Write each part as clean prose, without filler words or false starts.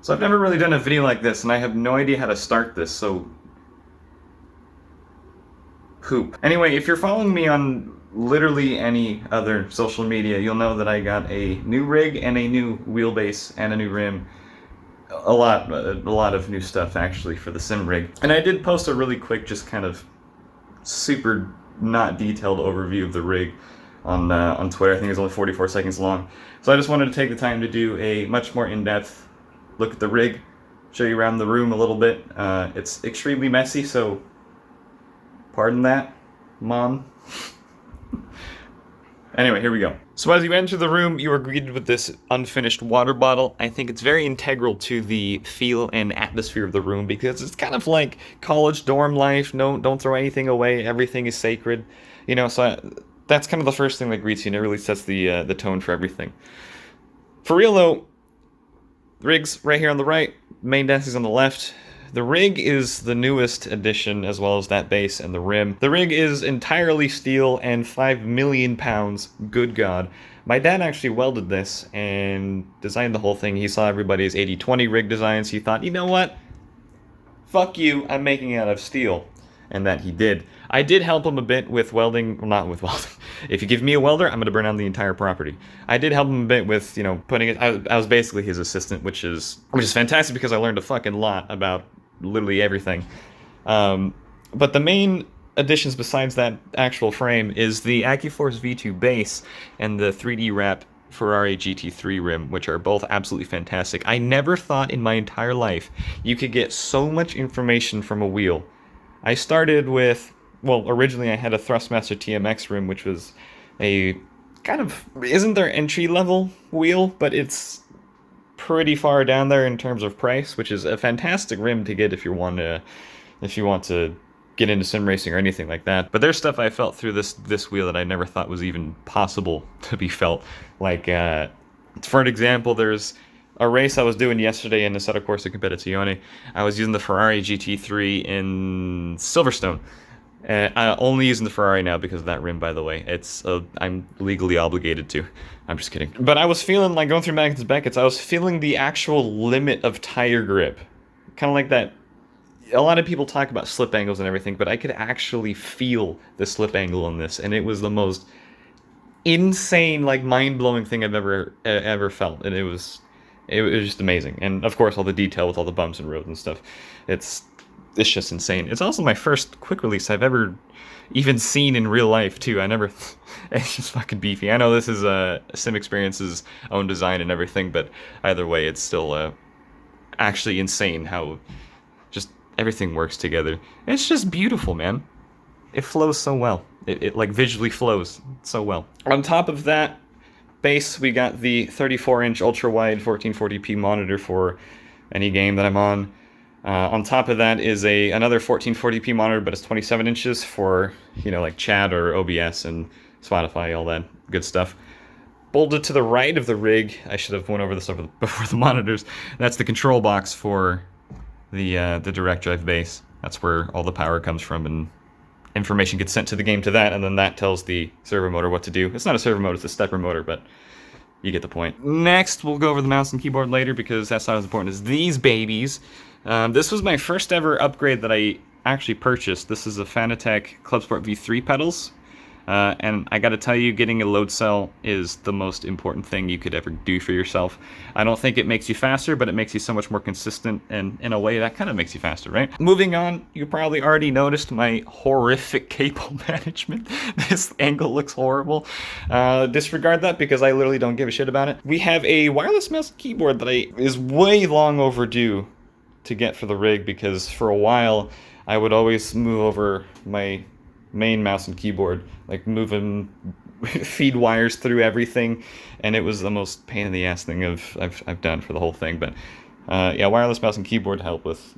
So I've never really done a video like this, and I have no idea how to start this, so poop. Anyway, if you're following me on literally any other social media, you'll know that I got a new rig and a new wheelbase and a new rim. A lot of new stuff actually for the sim rig. And I did post a really quick, just kind of super not detailed overview of the rig on Twitter. I think it was only 44 seconds long. So I just wanted to take the time to do a much more in-depth look at the rig, show you around the room a little bit. It's extremely messy, so pardon that, Mom. Anyway, here we go. So as you enter the room, you are greeted with this unfinished water bottle. I think it's very integral to the feel and atmosphere of the room because it's kind of like college dorm life. No, don't throw anything away. Everything is sacred. You know, that's kind of the first thing that greets you, and it really sets the tone for everything. For real though, the rig's right here on the right, main desk is on the left. The rig is the newest addition, as well as that base and the rim. The rig is entirely steel and 5 million pounds, good God. My dad actually welded this and designed the whole thing. He saw everybody's 80/20 rig designs. He thought, you know what? Fuck you, I'm making it out of steel. And that he did. I did help him a bit with welding, well, not with welding. If you give me a welder, I'm going to burn down the entire property. I did help him a bit with, you know, putting it, I was basically his assistant, which is fantastic because I learned a fucking lot about literally everything. But the main additions besides that actual frame is the Accuforce V2 base and the 3D wrap Ferrari GT3 rim, which are both absolutely fantastic. I never thought in my entire life you could get so much information from a wheel. I started with, well, originally I had a Thrustmaster TMX rim, which was a kind of, isn't their entry-level wheel, but it's pretty far down there in terms of price, which is a fantastic rim to get if you want to get into sim racing or anything like that. But there's stuff I felt through this wheel that I never thought was even possible to be felt. Like, for an example, there's a race I was doing yesterday in the Assetto Corsa Competizione. I was using the Ferrari GT3 in Silverstone. I'm only using the Ferrari now because of that rim, by the way. I'm legally obligated to. I'm just kidding. But I was feeling, like, going through Magnus Beckett's, I was feeling the actual limit of tire grip. Kind of like that. A lot of people talk about slip angles and everything, but I could actually feel the slip angle on this, and it was the most insane, like, mind-blowing thing I've ever felt. And it was just amazing. And of course all the detail with all the bumps and roads and stuff. It's just insane. It's also my first quick release I've ever even seen in real life too. It's just fucking beefy. I know this is Sim Experience's own design and everything, but either way it's still actually insane how just everything works together. It's just beautiful, man. It flows so well. It like visually flows so well. On top of that base, we got the 34-inch ultra-wide 1440p monitor for any game that I'm on. On top of that is another 1440p monitor, but it's 27 inches for, you know, like chat or OBS and Spotify, all that good stuff. Bolted to the right of the rig, I should have went over this before the monitors, that's the control box for the direct drive base. That's where all the power comes from, and information gets sent to the game to that, and then that tells the servo motor what to do. It's not a servo motor, it's a stepper motor, but you get the point. Next, we'll go over the mouse and keyboard later because that's not as important as these babies. This was my first ever upgrade that I actually purchased. This is a Fanatec Clubsport V3 pedals. And I gotta tell you, getting a load cell is the most important thing you could ever do for yourself. I don't think it makes you faster, but it makes you so much more consistent, and in a way that kind of makes you faster, right? Moving on, you probably already noticed my horrific cable management. This angle looks horrible. Disregard that because I literally don't give a shit about it. We have a wireless mouse and keyboard that is way long overdue to get for the rig, because for a while I would always move over my main mouse and keyboard, like moving feed wires through everything, and it was the most pain in the ass thing I've done for the whole thing. But yeah, wireless mouse and keyboard help with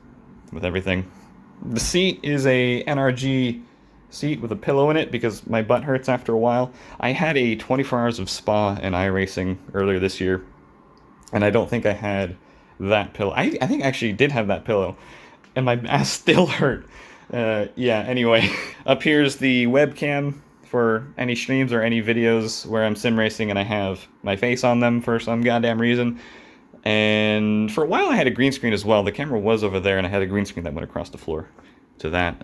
everything. The seat is a NRG seat with a pillow in it because my butt hurts after a while. I had a 24 hours of spa and iRacing earlier this year, and I don't think I had that pillow. I think I actually did have that pillow, and my ass still hurt. Yeah, anyway. Up here's the webcam for any streams or any videos where I'm sim racing and I have my face on them for some goddamn reason. And for a while I had a green screen as well. The camera was over there and I had a green screen that went across the floor to that.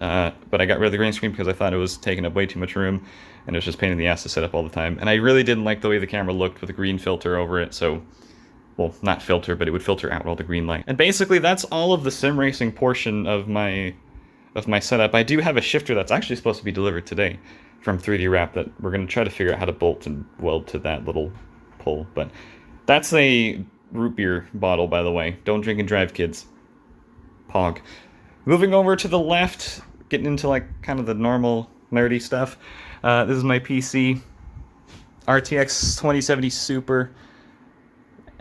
But I got rid of the green screen because I thought it was taking up way too much room and it was just a pain in the ass to set up all the time. And I really didn't like the way the camera looked with a green filter over it, so... Well, not filter, but it would filter out all the green light. And basically that's all of the sim racing portion of my setup. I do have a shifter that's actually supposed to be delivered today from 3D Wrap that we're going to try to figure out how to bolt and weld to that little pole. But that's a root beer bottle, by the way. Don't drink and drive, kids. Pog. Moving over to the left, getting into like kind of the normal nerdy stuff. This is my PC. RTX 2070 Super.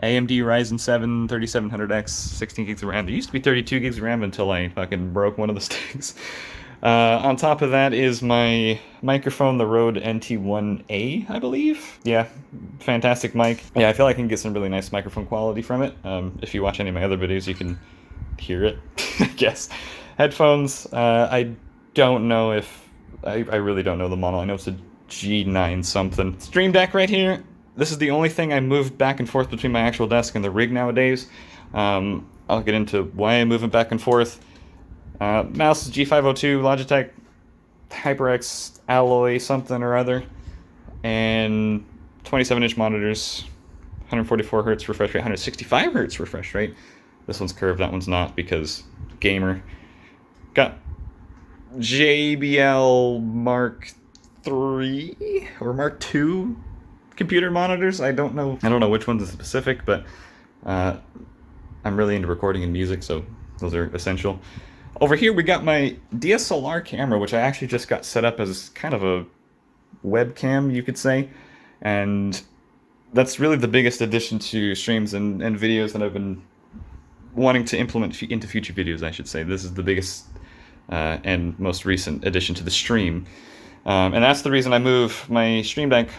AMD Ryzen 7 3700X, 16 gigs of RAM. There used to be 32 gigs of RAM until I fucking broke one of the sticks. On top of that is my microphone, the Rode NT1A, I believe. Yeah, fantastic mic. Yeah, I feel like I can get some really nice microphone quality from it. If you watch any of my other videos, you can hear it, I guess. Headphones, I don't know if... I really don't know the model. I know it's a G9 something. Stream Deck right here. This is the only thing I moved back and forth between my actual desk and the rig nowadays. I'll get into why I'm moving back and forth. Mouse G502, Logitech HyperX Alloy something or other. And 27-inch monitors, 144 hertz refresh rate, 165 hertz refresh rate. This one's curved, that one's not because gamer. Got JBL Mark III or Mark II computer monitors. I don't know which one's specific, but I'm really into recording and music, so those are essential. Over here we got my DSLR camera, which I actually just got set up as kind of a webcam, you could say, and that's really the biggest addition to streams and videos that I've been wanting to implement into future videos, I should say. This is the biggest and most recent addition to the stream, and that's the reason I move my Stream Deck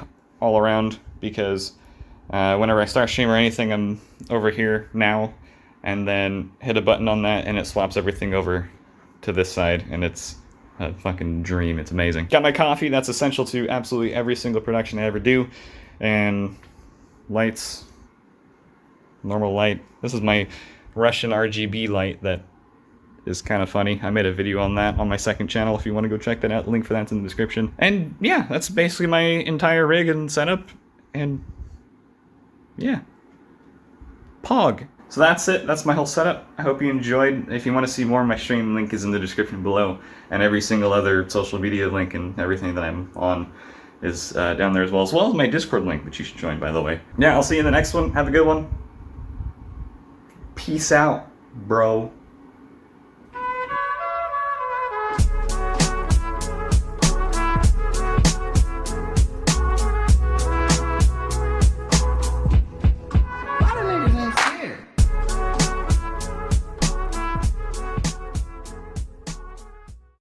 all around, because whenever I start stream or anything, I'm over here now, and then hit a button on that and it swaps everything over to this side, and it's a fucking dream. It's amazing. Got my coffee, that's essential to absolutely every single production I ever do, and lights, normal light. This is my Russian RGB light that is kind of funny. I made a video on that on my second channel if you want to go check that out. The link for that's in the description. And yeah, that's basically my entire rig and setup, and yeah. Pog. So that's it. That's my whole setup. I hope you enjoyed. If you want to see more of my stream, link is in the description below, and every single other social media link and everything that I'm on is down there as well as my Discord link, which you should join, by the way. Yeah, I'll see you in the next one. Have a good one. Peace out, bro.